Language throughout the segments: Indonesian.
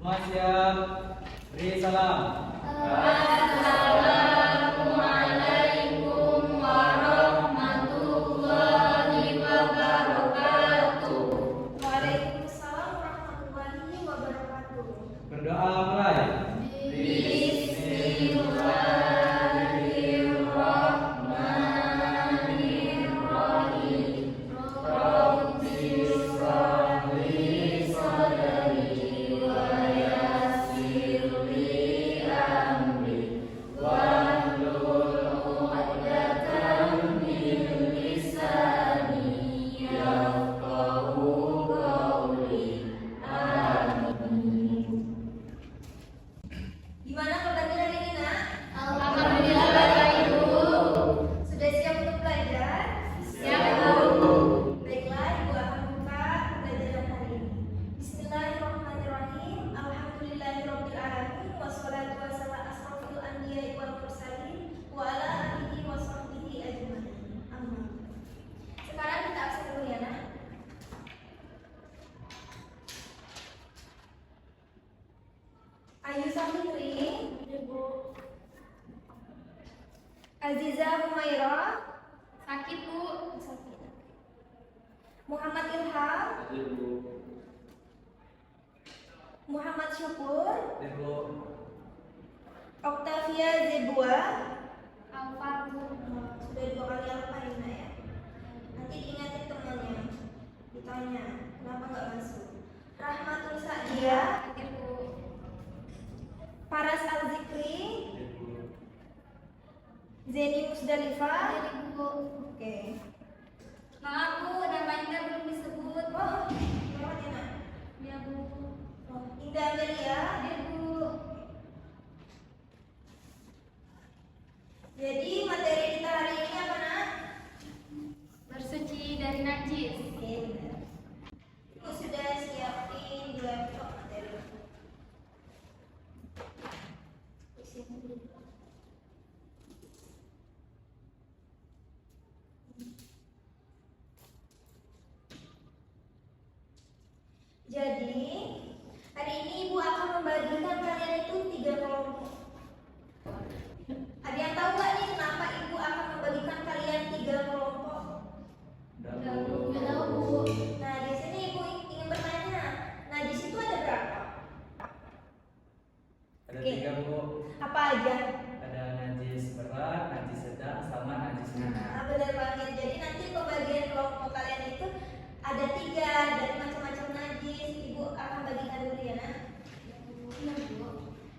Mas siap. Beri salam. Assalamualaikum warahmatullahi wabarakatuh. Waalaikumsalam warahmatullahi wabarakatuh. Berdoa mulai. Bismillahirrahmanirrahim. Rabbi shrah li sadri wa yassir li amri wahlul 'uqdatam min lisani yafqahu qawli. Amin. Gimana kabarnya hari ini, Nak? Alhamdulillah baik, Ibu. Sudah siap untuk belajar? Siap, Bu. Baiklah, Ibu akan buka pembelajaran hari ini. Bismillahirrahmanirrahim. Alhamdulillahirabbil alamin wassalatu wassalamu ala asrofil anbiya'i wal mursalin wa ala alihi wa sahbihi ajmain. Amin. Sekarang kita absen dulu ya, Nak. Ayu Safitri, Ibu. Aziza Humaira, Sakit, Bu. Muhammad Ilham, Muhammad Syukur, Ibu. Octavia Zebua. Alfa, Bu. Sudah 2 kali alfa ya, Nak, ya. Nanti diingatin temannya, ditanya kenapa nggak masuk. Rahmatul Sa'dia, Sakit, Bu. Paras Al-Zikri, Zeni Musdalifah. Jadi, Bu. Oke. Maaf, Bu, namanya belum disebut. Oh, lewat ya, Nak. Ya, Bu. Oh, Indah Amelia. Ya, Bu. Jadi materi kita hari ini apa, Nak? Bersuci dari najis. Oke, benar. Ibu sudah siapin di laptop materi. Jadi, hari ini Ibu akan membagikan kalian itu 3 kelompok. Ada yang tahu nggak nih kenapa Ibu akan membagikan kalian 3 kelompok? Ya, Bu. Nah, di sini Ibu ingin bertanya, najis itu ada berapa? Ada Oke. 3, Bu. Apa aja? Ada najis berat, najis sedang, sama najis ringan. Nah, benar banget. Jadi nanti pembagian kelompok kalian itu ada 3 dari macam-macam najis. Ibu akan bagikan dulu ya, Nak. Ya, Bu.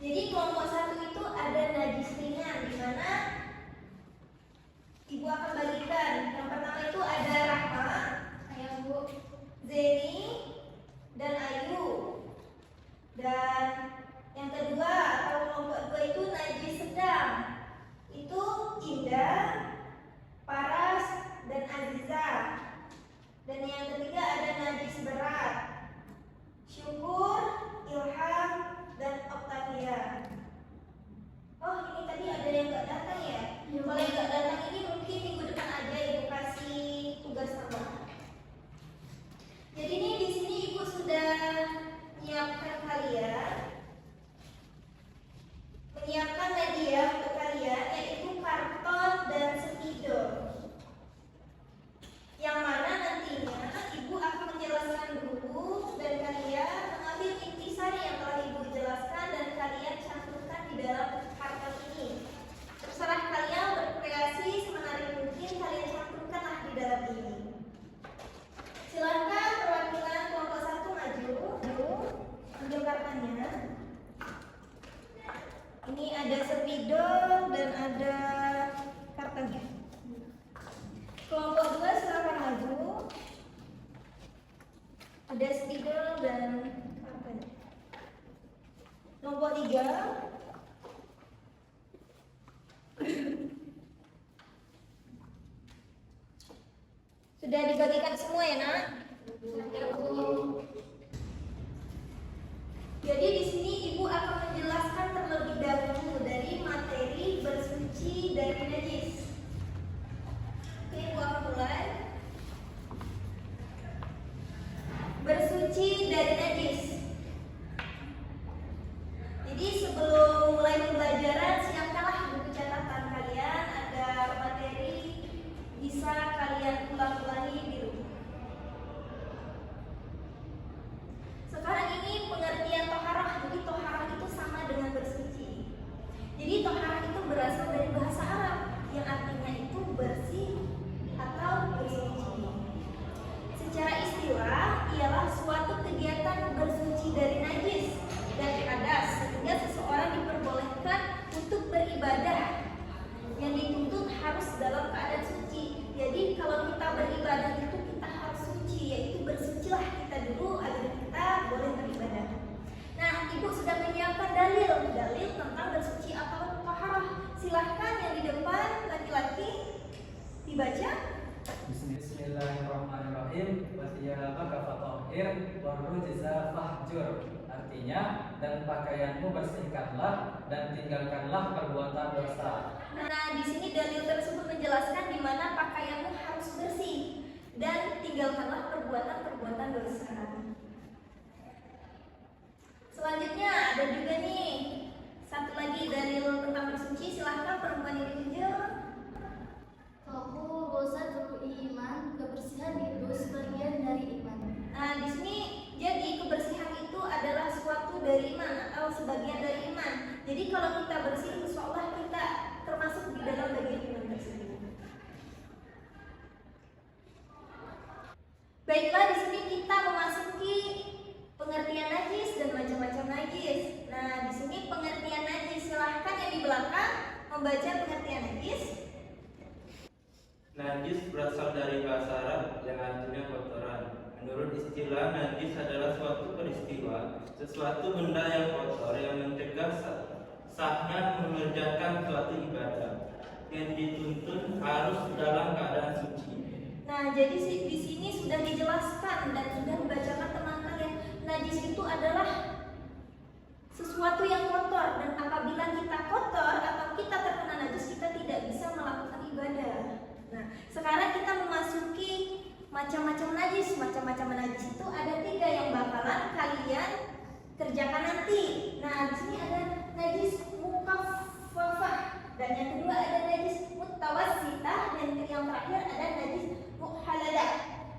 Jadi kelompok 1 itu ada najis ringan, di mana Ibu akan bagikan. Yang pertama itu ada Rahma, Ya, Bu. Zeni, dan Ayu. Dan yang kedua atau kelompok 2 itu najis sedang. Itu Indah, Paras, dan Aziza. Dan yang ketiga ada najis berat, Syukur, Ilham, dan Octavia. Oh, ini tadi ada yang nggak datang ya? Kalau yang nggak datang ini mungkin minggu depan aja Ibu kasih tugas tambahan. Jadi ini di sini Ibu sudah menyiapkan menyiapkan media untuk kalian, yaitu karton dan spidol. Yang mana nantinya Ibu akan menjelaskan dulu dan kalian mengambil intisari yang telah Ibu jelaskan dan kalian cantumkan di dalam karton ini. Terserah kalian berkreasi semenarik mungkin, kalian cantumkanlah di dalam ini. Silakan perwakilan kelompok 1 maju, ambil kartannya. Ini ada spidol dan ada kartannya. Kelompok 2 silakan maju. Ada spidol dan kartannya. Kelompok 3. Sudah dibagikan semua ya, Nak? Ya, Bu. Jadi di sini Ibu akan menjelaskan terlebih dahulu dari materi bersuci dari najis. Oke, Ibu akan mulai. Bersuci dari najis. suatu kegiatan bersuci dari najis dan hadas, sehingga seseorang diperbolehkan untuk beribadah yang dituntut harus dalam keadaan suci. Jadi kalau kita beribadah itu kita harus suci, yaitu bersucilah kita dulu agar kita boleh beribadah. Nah, Ibu sudah menyiapkan dalil tentang bersuci atau taharah. Silahkan yang di depan laki-laki dibaca. Bismillahirrahmanirrahim. Wasiyabaka fatahhir warujza fahjur. Artinya, dan pakaianmu bersihkanlah dan tinggalkanlah perbuatan dosa. Nah, di sini dalil tersebut menjelaskan di mana pakaianmu harus bersih dan tinggalkanlah perbuatan-perbuatan dosa. Selanjutnya ada juga nih satu lagi dalil tentang bersuci. Silahkan perempuan ini tunjuk. Aku bosan iman, kebersihan itu sebagian dari iman. Nah, di sini jadi kebersihan itu adalah suatu dari iman atau sebagian dari iman. Jadi kalau kita bersih, insya Allah kita termasuk di dalam bagian iman tersebut. Baiklah, di sini kita memasuki pengertian najis dan macam-macam najis. Nah, di sini pengertian najis, silahkan yang di belakang membaca pengertian najis. Najis berasal dari bahasa Arab yang artinya kotoran. Menurut istilah, najis adalah suatu peristiwa, sesuatu benda yang kotor yang mencegah sahnya mengerjakan suatu ibadah yang dituntut harus dalam keadaan suci. Nah, jadi di sini sudah dijelaskan dan sudah dibacakan teman kalian. Najis itu adalah sesuatu yang kotor, dan apabila kita kotor atau kita terkena najis, kita tidak bisa melakukan ibadah. Nah, sekarang kita memasuki macam-macam najis. Macam-macam najis itu ada 3 yang bakalan kalian kerjakan nanti. Nah, di sini ada najis mukaffafah, dan yang kedua ada najis mutawassitah, dan yang terakhir ada najis muhaladah.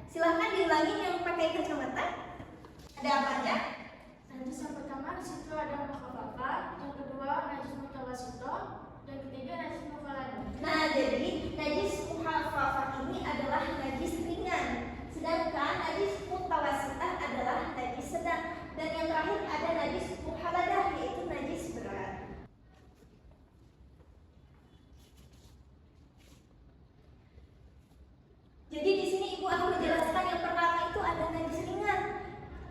Silahkan diulangi yang pakai kacamata. Ada apa aja? Najis yang pertama di situ ada mukhafafah, yang kedua najis mutawassithah, dan ketiga najis mukhaladah. Nah, jadi najis muhafafah ini adalah najis ringan, sedangkan najis mutawassithah adalah najis sedang, dan yang terakhir ada najis muhaladah, yaitu najis berat. Jadi di sini Ibu akan menjelaskan yang pertama itu ada najis ringan.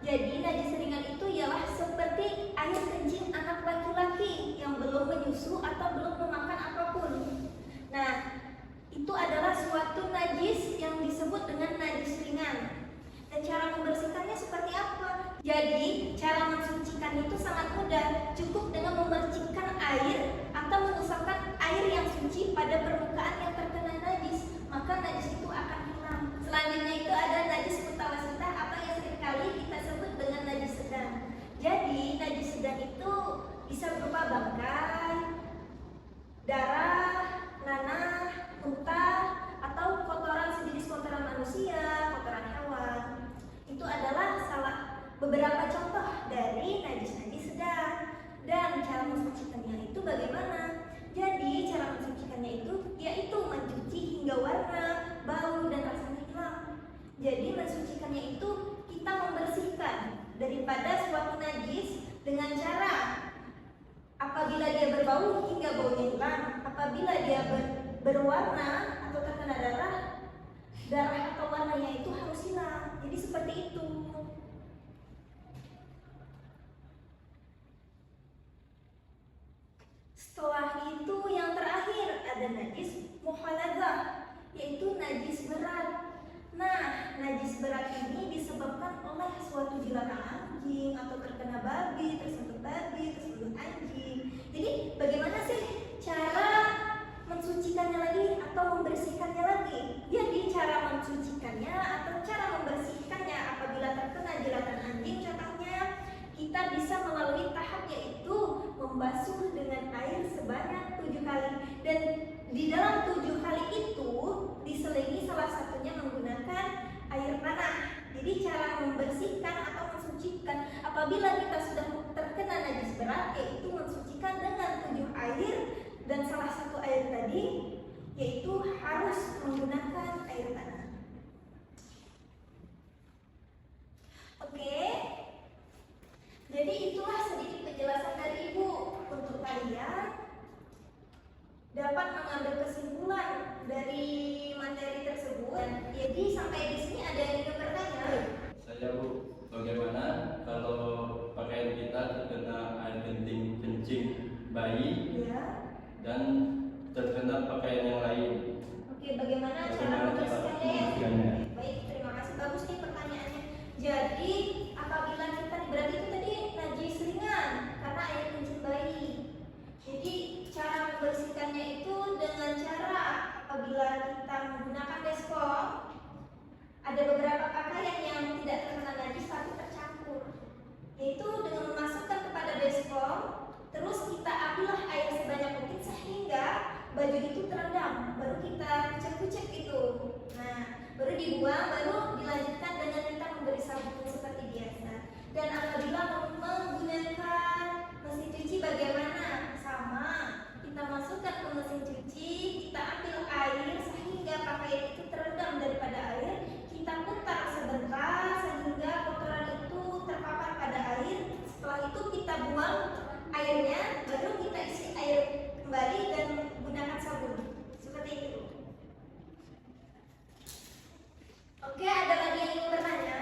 Jadi najis ringan itu ialah seperti air kencing anak laki-laki yang belum menyusu atau belum memakan apapun. Nah, itu adalah suatu najis yang disebut dengan najis ringan. Dan cara membersihkannya seperti apa? Jadi, cara mensucikannya itu sangat mudah. Cukup dengan memercikkan air atau mengusapkan air yang suci pada permukaan yang terkena najis, maka najis itu akan hilang. Selanjutnya itu ada najis mutawassithah atau yang seringkali kita sebut dengan najis sedang. Jadi, najis sedang itu bisa berupa bangkai, darah, nanah, muntah, atau kotoran sejenis kotoran manusia, kotoran hewan. Itu adalah beberapa contoh dari najis-najis sedang. Dan cara mensucikannya itu bagaimana? Jadi cara mensucikannya itu yaitu mencuci hingga warna, bau, dan rasanya hilang. Jadi mensucikannya itu kita membersihkan daripada suatu najis dengan cara apabila dia berbau hingga baunya hilang, apabila dia berwarna atau terkena darah atau warnanya itu harus hilang. Jadi seperti itu. Setelah itu yang terakhir ada najis muhaladah, yaitu najis berat. Nah, najis berat ini disebabkan oleh suatu jilatan anjing atau terkena babi, tersentuh anjing. Jadi bagaimana sih cara mensucikannya lagi atau membersihkannya lagi? Jadi cara mensucikannya atau cara membersihkannya apabila terkena jilatan anjing contohnya, kita bisa melalui tahap yaitu membasuh dengan air sebanyak 7 kali, dan di dalam 7 kali itu diselingi salah satunya menggunakan air tanah. Jadi cara membersihkan atau mensucikan apabila kita sudah terkena najis berat yaitu mensucikan dengan 7 air, dan salah satu air tadi yaitu harus menggunakan air tanah. Oke. Jadi itulah sedikit penjelasan dari Ibu untuk kalian dapat mengambil kesimpulan dari materi tersebut. Jadi sampai di sini ada yang ingin bertanya? Saya Bu, bagaimana kalau pakaian kita terkena air kencing bayi Ya. dan terkena pakaian yang lain? Oke, bagaimana cara membersihkannya? Baik, terima kasih. Bagus nih pertanyaannya. Jadi apabila kita berarti itu tadi najis ringan karena air kencing bayi. Jadi cara membersihkannya itu dengan cara apabila kita menggunakan baskom, ada beberapa pakaian yang tidak terkena najis tapi tercampur, yaitu dengan memasukkan kepada baskom, terus kita ambillah air sebanyak mungkin sehingga baju itu terendam, baru kita kucek-kucek itu. Nah, baru dibuang, baru dilanjutkan dengan kita memberi sabun seperti biasa. Dan apabila menggunakan mesin cuci bagaimana? Sama, kita masukkan ke mesin cuci, kita ambil air sehingga pakaian itu terendam daripada air, kita putar sebentar sehingga kotoran itu terpapar pada air. Setelah itu kita buang airnya, baru kita isi air kembali dan gunakan sabun. Seperti itu. Oke, ada lagi yang ingin bertanya?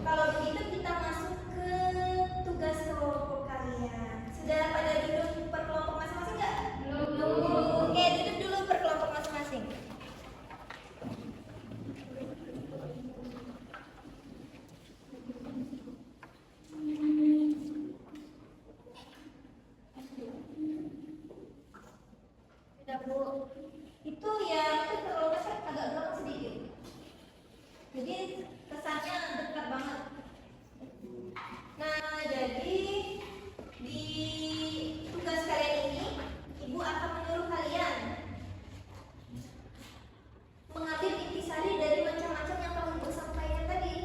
Kalau begitu kita masuk ke tugas kelompok kalian. Sudah pada duduk per kelompok masing-masing nggak? Belum. Oke, duduk dulu per kelompok masing-masing. Sudah Bu. Itu ya, itu kelompoknya agak gelap sedikit. Jadi kesannya dekat banget. Nah, jadi di tugas kalian ini, Ibu akan menyuruh kalian mengambil intisari dari macam-macam yang kamu Ibu sampaikan tadi,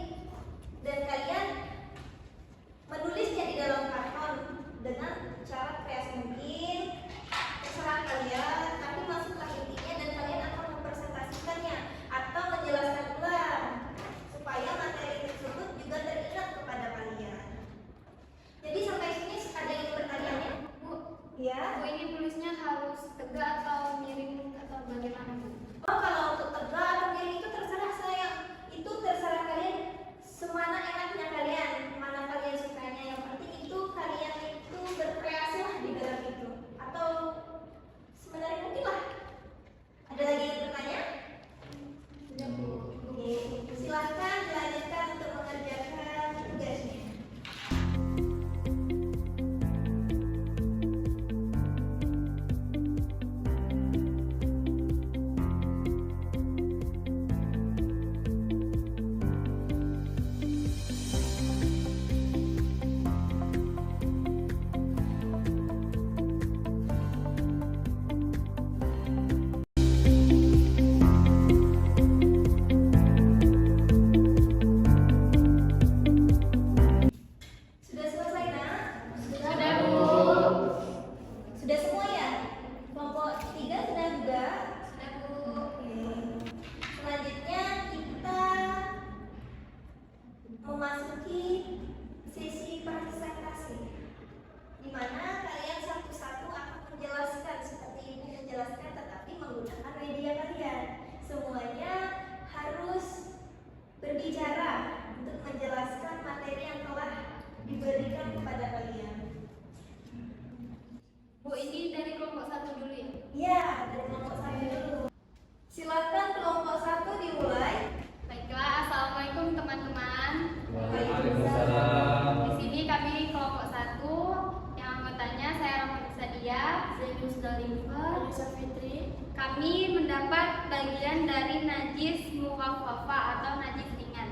dan kalian menulisnya di dalam karton dengan cara kreasi mungkin, terserah kalian, tapi masuklah intinya dan kalian akan mempresentasikannya atau menjelaskan ulang supaya materi tersebut juga teringat kepada kalian. Jadi sampai sini ada yang bertanya? Bu, Ya. Bu ini tulisnya harus tegak atau miring atau bagaimana Bu? Oh, kalau untuk tegak atau miring itu terserah saya. Itu terserah kalian. Semana enaknya kalian, mana kalian sukanya. Yang penting itu kalian itu berkreasi lah di dalam itu. Atau sebenarnya mungkin lah. Ada lagi yang bertanya? Sudah Bu. Oke, silahkan dilanjutkan untuk mengerjakan tugasnya. Sudah selesai nak? Sudah Bu. Sudah semua ya? Kelompok 3 sudah juga? Sudah Bu. Oke. Selanjutnya kita memasuki sesi presentasi, di mana kalian satu-satu akan menjelaskan seperti Ibu menjelaskan, tetapi menggunakan media kalian. Semuanya harus berbicara untuk menjelaskan materi yang telah diberikan kepada kalian. Bu, ini dari kelompok 1 dulu ya? Ya, dari kelompok 1 dulu. Silakan kelompok 1 dimulai. Baiklah, assalamualaikum teman-teman. Waalaikumsalam. Di sini kami kelompok 1 yang anggotanya saya Rahmat Sadia, Zainus Dalifa, Alisa Fitri. Kami mendapat bagian dari najis mukhaffafa atau najis ringan.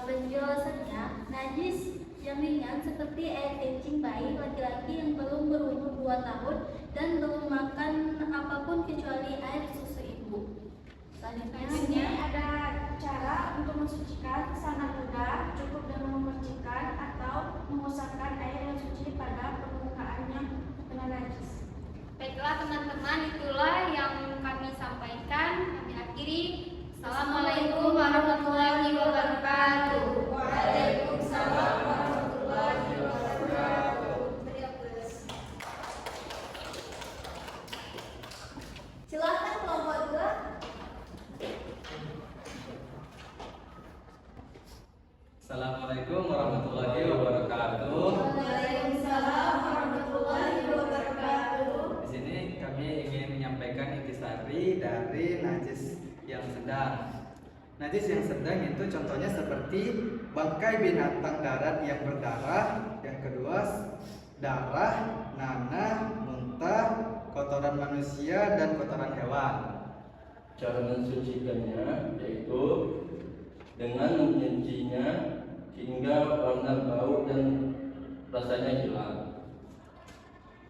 Penjelasannya, najis yang ringan seperti air kencing bayi laki-laki yang belum berumur 2 tahun dan belum makan apapun kecuali air susu ibu. Selanjutnya ada cara untuk mensucikan sanak kuda, cukup dengan memercikan atau mengusapkan air yang suci pada permukaan yang kena najis. baiklah teman-teman, itulah yang kami sampaikan. Kami akhiri. Assalamualaikum warahmatullahi Assalamualaikum warahmatullahi wabarakatuh. Waalaikumsalam warahmatullahi wabarakatuh. Di sini kami ingin menyampaikan intisari dari najis yang sedang. Najis yang sedang itu contohnya seperti bangkai binatang darat yang berdarah, yang kedua darah, nanah, muntah, kotoran manusia dan kotoran hewan. Cara mensucikannya yaitu dengan menyucinya hingga warna bau dan rasanya hilang.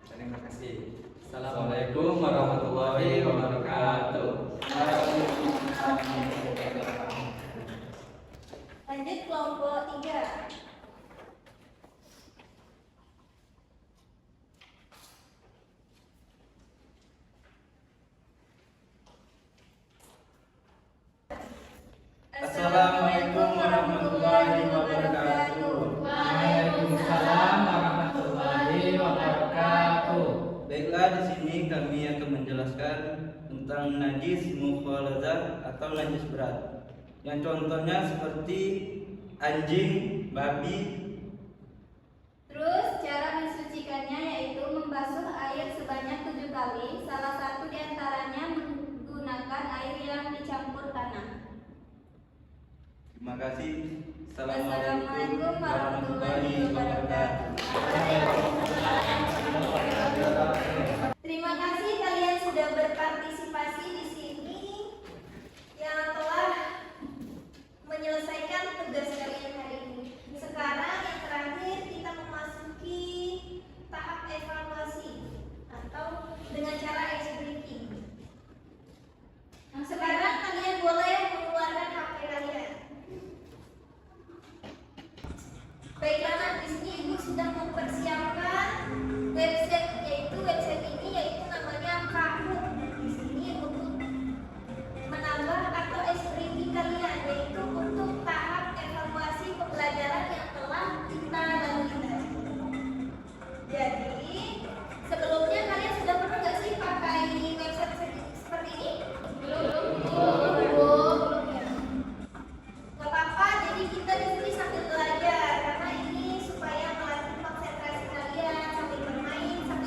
Terima kasih. Assalamualaikum warahmatullahi wabarakatuh. Lanjut kelompok 3. Assalamualaikum warahmatullahi wabarakatuh. Waalaikumsalam warahmatullahi wabarakatuh. Baiklah, di sini kami akan menjelaskan tentang najis mukhaladzah atau najis berat. Yang contohnya seperti anjing, babi. Terus cara mensucikannya yaitu membasuh air sebanyak 7 kali. Salah satu diantaranya menggunakan air yang dicampur tanah. Terima kasih. Assalamualaikum warahmatullahi wabarakatuh. Terima kasih kalian sudah berpartisipasi di sini yang telah menyelesaikan tugas kalian hari ini. Sekarang yang terakhir kita memasuki tahap evaluasi atau dengan cara ice breaking. Sekarang kalian boleh mengeluarkan HP kalian. Baiklah, nah, di sini Ibu sudah mempersiapkan website, yaitu website ini yaitu namanya Kahoot. Di sini untuk menambah atau experiment kalian, yaitu untuk tahap evaluasi pembelajaran yang telah kita lalui tadi. Jadi sebelumnya kalian sudah pernah nggak sih pakai website seperti ini? Belum ya. Gak apa-apa, jadi kita di sini sambil belajar karena ini supaya melatih konsentrasi kalian sambil bermain, sambil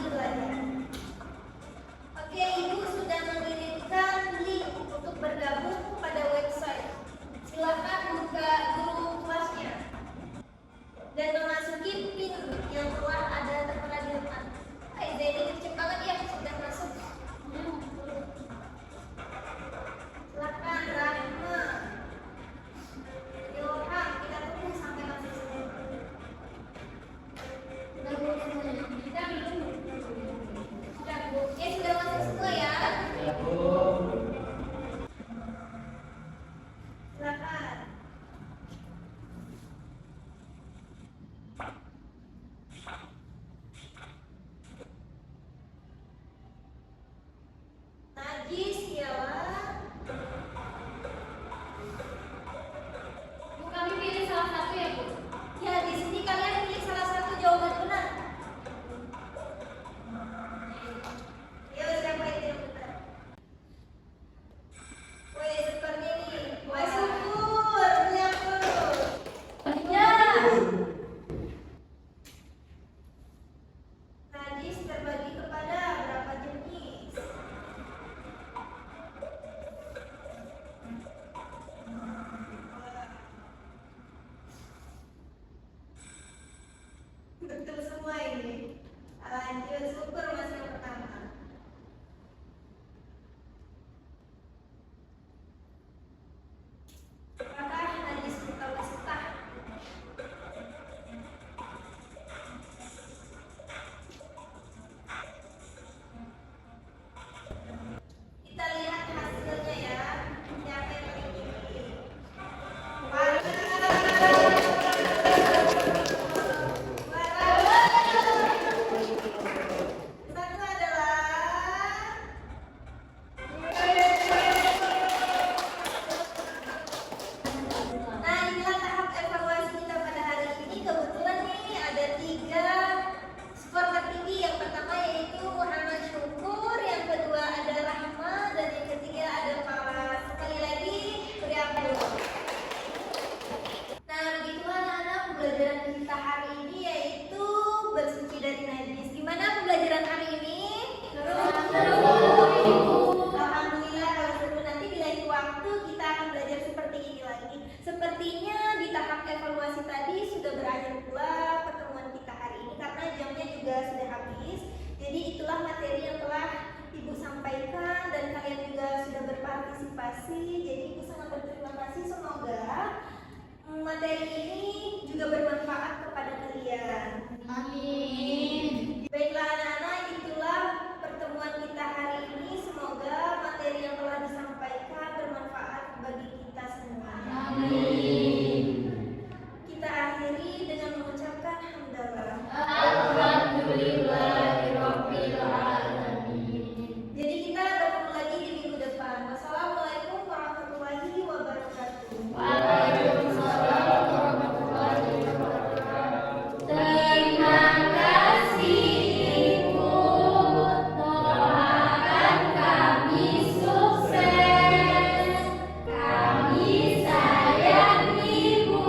Kami sayang Ibu.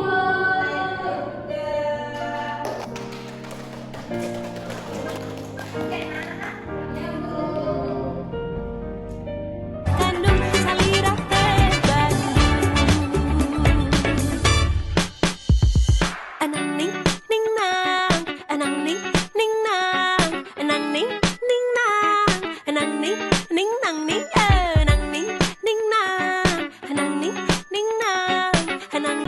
Ya, Bu. Kandung salira teh Bandung. Anang ning ning nang, anang ning ning nang, anang ning ning nang, anang ning ning nang ning, anang ning ning nang, anang ning ning nang, anang